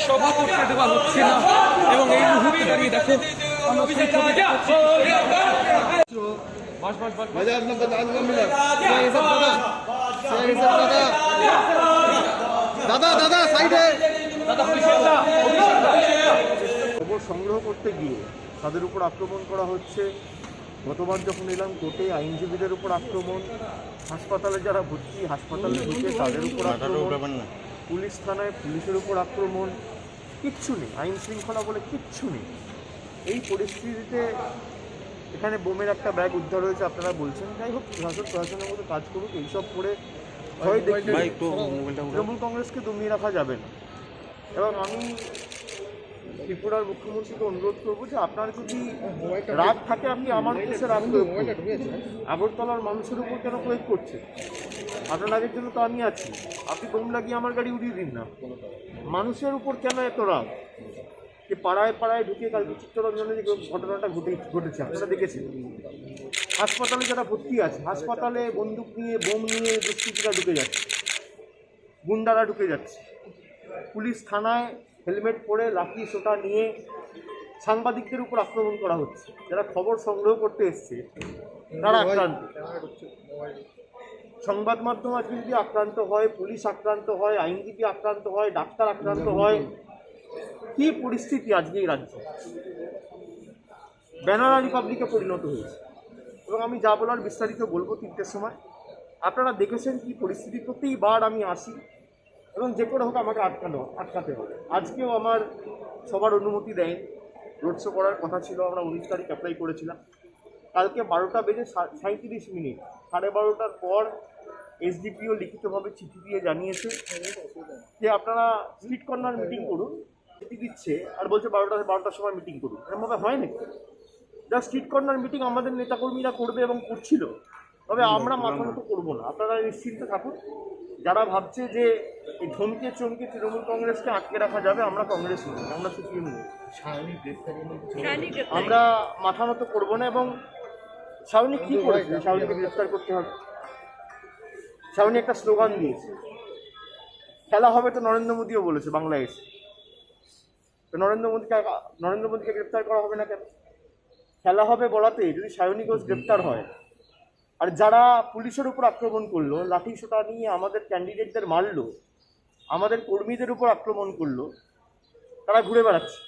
সভা করতে দেওয়া হচ্ছে না এবং এই মুহূর্তে দাঁড়িয়ে দেখো খবর সংগ্রহ করতে গিয়ে তাদের উপর আক্রমণ করা হচ্ছে। গতবার যখন এলাম কোর্টে আইনজীবীদের উপর আক্রমণ, হাসপাতালে যারা ভর্তি হাসপাতালে ঢুকে তাদের উপর আক্রমণ, পুলিশ থানায় পুলিশের উপর আক্রমণ, কিচ্ছু নেই, আইন শৃঙ্খলা বলে কিচ্ছু নেই। এই পরিস্থিতিতে এখানে বোমের একটা ব্যাগ উদ্ধার হয়েছে আপনারা বলছেন। যাই হোক, প্রশাসনের মতো কাজ করুক, এইসব করে হয় দেখি তৃণমূল কংগ্রেসকে দমিয়ে রাখা যাবে না। এবং আমি ত্রিপুরার মুখ্যমন্ত্রীকে অনুরোধ করবো যে আপনার যদি রাগ থাকে আপনি আমার দেশে রাগ প্রয়োগ করুন, আগরতলার মানুষের উপর কেন প্রয়োগ করছে? আপনার রাগের জন্য তো আমি আছি, আপনি বোম লাগিয়ে আমার গাড়ি উড়িয়ে দিন না। মানুষের উপর কেন এত রাগ? যে পাড়ায় পাড়ায় ঢুকে কালকে চিত্তরঞ্জনে যে ঘটনাটা ঘটেছে আপনারা দেখেছেন। হাসপাতালে যারা ভর্তি আছে, হাসপাতালে বন্দুক নিয়ে বোম নিয়ে দুষ্কৃতীরা ঢুকে যাচ্ছে, গুন্ডারা ঢুকে যাচ্ছে। পুলিশ থানায় হেলমেট পরে লাঠি সোটা নিয়ে সাংবাদিকদের উপর আক্রমণ করা হচ্ছে। যারা খবর সংগ্রহ করতে এসছে তারা আক্রান্ত, সংবাদ মাধ্যম আজকে যদি আক্রান্ত হয়, পুলিশ আক্রান্ত হয়, আইনজীবী আক্রান্ত হয়, ডাক্তার আক্রান্ত হয়, কি পরিস্থিতি আজকে এই রাজ্যে? ব্যানারা রিপাবলিকে পরিণত হয়েছে। এবং আমি যা বলার বিস্তারিত বলবো 3টের সময়। আপনারা দেখেছেন কি পরিস্থিতি। প্রতিবার আমি আসি এবং যে করে হোক আমাকে আটকাতে হবে। আজকেও আমার সবার অনুমতি দেয়, রোড শো করার কথা ছিল, আমরা 19 তারিখ অ্যাপ্লাই করেছিলাম। কালকে 12টা বেজে 37 মিনিট, 12:30টার পর এসডিপিও লিখিতভাবে চিঠি দিয়ে জানিয়েছে যে আপনারা স্ট্রিট কর্নার মিটিং করুন। চিঠি দিচ্ছে আর বলছে 12টার সময় মিটিং করুন। এরকমভাবে হয় নাকি? যা স্ট্রিট কর্নার মিটিং আমাদের নেতাকর্মীরা করবে এবং করছিল, তবে আমরা মাথা মতো করবো না। আপনারা নিশ্চিন্তে থাকুন। যারা ভাবছে যে এই ধমকে চমকে তৃণমূল কংগ্রেসকে আটকে রাখা যাবে, আমরা কংগ্রেস নই, আমরা সিপিএম নই, আমরা মাথা মতো করবো না। এবং শাওনি কী করেছে? শাওনিকে গ্রেফতার করতে হবে। শাওনি একটা স্লোগান দিয়েছে, খেলা হবে, তো নরেন্দ্র মোদীও বলেছে বাংলায় এসে। তো নরেন্দ্র মোদীকে গ্রেফতার করা হবে না কেন? খেলা হবে বলাতে যদি শাওনি ঘোষ গ্রেফতার হয়, আর যারা পুলিশের উপর আক্রমণ করলো, লাঠি সোটা নিয়ে আমাদের ক্যান্ডিডেটদের মারলো, আমাদের কর্মীদের উপর আক্রমণ করলো, তারা ঘুরে বেড়াচ্ছে।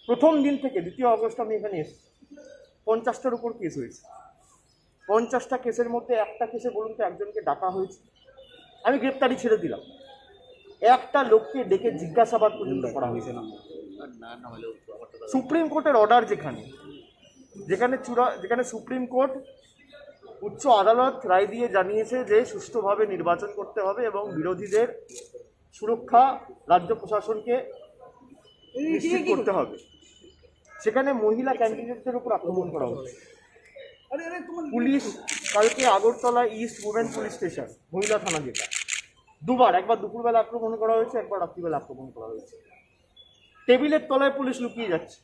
প্রথম দিন থেকে 2 আগস্ট আমি এখানে এসেছি, 50টার উপর কেস হয়েছে। 50টা কেসের মধ্যে একটা কেসে বলুন তো একজনকে ডাকা হয়েছে? আমি গ্রেপ্তারি ছেড়ে দিলাম, একটা লোককে ডেকে জিজ্ঞাসাবাদ পর্যন্ত করা হয়েছে না। সুপ্রিম কোর্টের অর্ডার যেখানে সুপ্রিম কোর্ট, উচ্চ আদালত রায় দিয়ে জানিয়েছে যে সুষ্ঠুভাবে নির্বাচন করতে হবে এবং বিরোধীদের সুরক্ষা রাজ্য প্রশাসনকে নিশ্চিত করতে হবে, সেখানে মহিলা ক্যান্ডিডেটদের উপর আক্রমণ করা হচ্ছে। পুলিশ কালকে Agartala east women police station, মহিলা থানা যেটা, দুবার, একবার দুপুরবেলা আক্রমণ করা হয়েছে, একবার রাত্রিবেলা আক্রমণ করা হয়েছে। টেবিলের তলায় পুলিশ লুকিয়ে যাচ্ছে,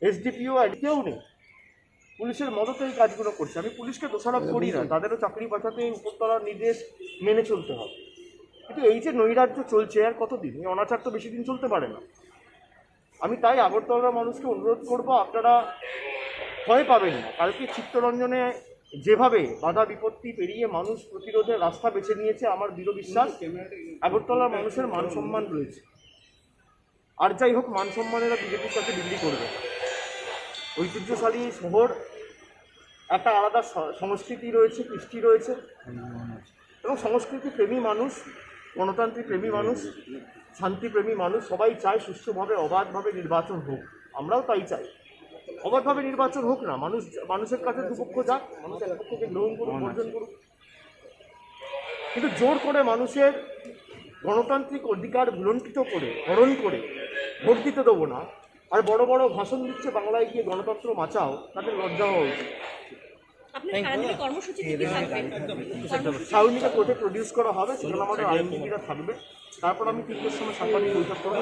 এসডিপিও কেউ নেই, পুলিশের মদতে এই কাজগুলো করছে। আমি পুলিশকে দোষারোপ করি না, তাদেরও চাকরি বাঁচাতে উপরতলার নির্দেশ মেনে চলতে হবে। কিন্তু এই যে নৈরাজ্য চলছে আর কতদিন? এই অনাচার তো বেশি দিন চলতে পারে না। আমি তাই আগরতলার মানুষকে অনুরোধ করব, আপনারা ভয় পাবেন না। কালকে চিত্তরঞ্জনে যেভাবে বাধা বিপত্তি পেরিয়ে মানুষ প্রতিরোধের রাস্তা বেছে নিয়েছে, আমার দৃঢ় বিশ্বাস আগরতলার মানুষের মান সম্মান রয়েছে। আর যাই হোক, মান সম্মানেরা বিজেপির সাথে বিক্রি করবে। ঐতিহ্যশালী শহর, একটা আলাদা সংস্কৃতি রয়েছে, কৃষ্টি রয়েছে, এবং সংস্কৃতি প্রেমী মানুষ, গণতান্ত্রিক প্রেমী মানুষ, শান্তিপ্রেমী মানুষ সবাই চায় সুষ্ঠুভাবে অবাধভাবে নির্বাচন হোক। আমরাও তাই চাই, অবাধভাবে নির্বাচন হোক না। মানুষের কাছে দুপক্ষ যাক, মানুষ এক পক্ষকে গ্রহণ করুক, বর্জন করুক, কিন্তু জোর করে মানুষের গণতান্ত্রিক অধিকার ভুলণ্ঠিত করে, হরণ করে ভোট দিতে দেবো না। আর বড় বড় ভাষণ দিচ্ছে বাংলায় গিয়ে গণতন্ত্র বাঁচাও, তাদের লজ্জা হওয়া উচিত। আপনার সারাদিনের কর্মসূচি কি থাকবে? শাওনিকে কোর্টে প্রডিউস করা হবে, সেখানে আমাদের আইনজীবীরা থাকবে। তারপর আমি 3টের সময় সাংবাদিক বৈঠক করবো,